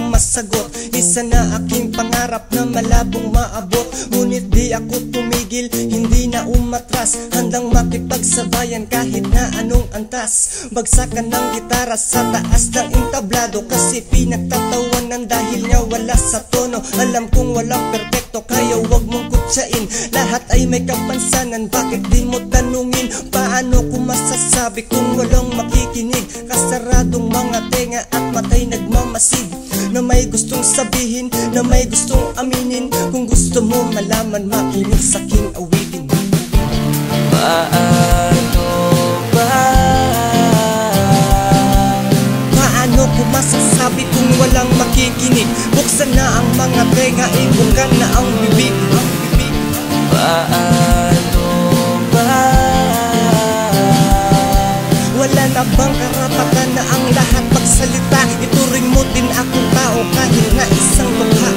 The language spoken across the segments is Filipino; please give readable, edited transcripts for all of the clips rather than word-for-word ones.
kong masagot. Isa na aking pangarap na malabong maabot, ngunit di ako tumigil, hindi na umatras. Handang makipagsabayan kahit na anong antas. Bagsakan ng gitara sa taas ng entablado, kasi pinagtatawanan dahil nga wala sa tono. Alam kong walang perpekto, kaya wag mong kutsain. Lahat ay may kapansanan, bakit di mo tanungin? Paano ko masasabi kung walang makikinig? Kasaradong mga tenga at matay nagmamasid, na may gustong sabihin, na may gustong aminin. Kung gusto mo malaman, makinig sa aking awitin. Paano ba? Paano ko masasabi kung walang makikinig? Buksan na ang mga tenga, ibukan na ang bibig. Paano ba? Wala na bang karapatan na ang lahat magsalita? Ituring mo din akong tao kahit na isang mukha.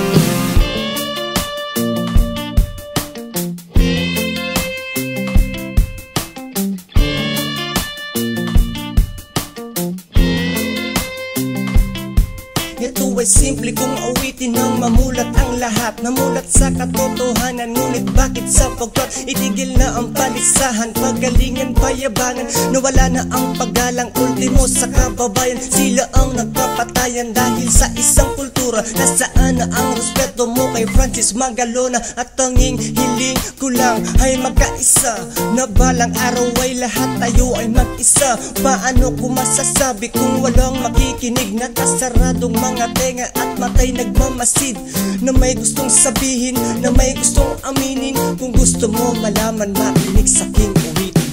Ito ay simple kong awitin nang mamulat ang lahat. Namulat sa katotohanan, ngunit bakit sapagkat itigil na ang palisahan, pagalingan, payabangan. Nawala na ang paggalang, ultimo sa kababayan. Sila ang nagpapatayan dahil sa isang kultura. Nasaan na ang respeto mo kay Francis Magalona? At tanging hiling ko lang ay magkaisa, na balang araw ay lahat tayo ay mag-isa. Paano ko masasabi kung walang makikinig? Nakasaradong mga tenga at matay nagmamasid, na may gustong sabihin, na may gustong aminin. Kung gusto mo malaman, makinig sa aking uwitin.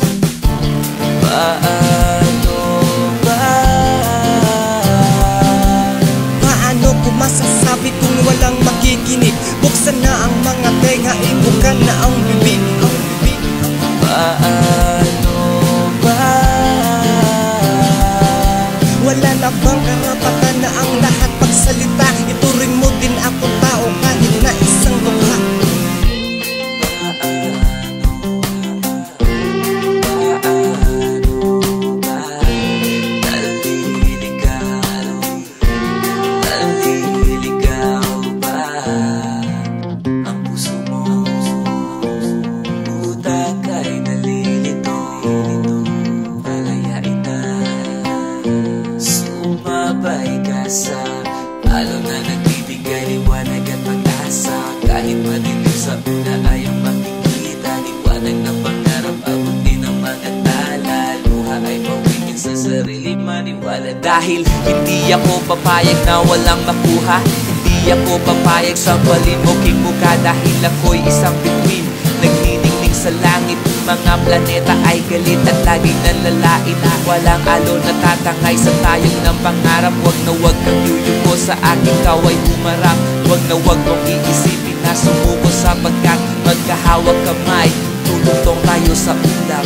Paano ba? Paano ko masasabi kung walang makikinig? Buksan na ang mga tenga, ibukan na ang bibig. Paano ba? Wala na bang karapatan na ang lahat magsalita? Ituring mo din akong tao kahit na isang mukha. Naliligaw ba ang puso mo? Utak ay nalilito, palayain na. Sumabay ka sa alon na nagbibigay liwanag at pag-asa. Kahit madilim sa una ayaw makikita, liwanag ng pangarap, abot din ang mga tala. Luha ay mawingin sa sarili, maniwala. Dahil hindi ako papayag na walang makuha, hindi ako papayag sa balimuking mukha. Dahil ako'y isang bituin, nagniningning sa langit. Mga planeta ay galit at laging nanlalain. Walang alon na tatangay sa tayong ng pangarap. Wag na wag kang yuyuko sa aking kaway humarap. Wag na wag mong iisipin na sumuko, sapagkat magkahawag kamay, tututong tayo sa ulap.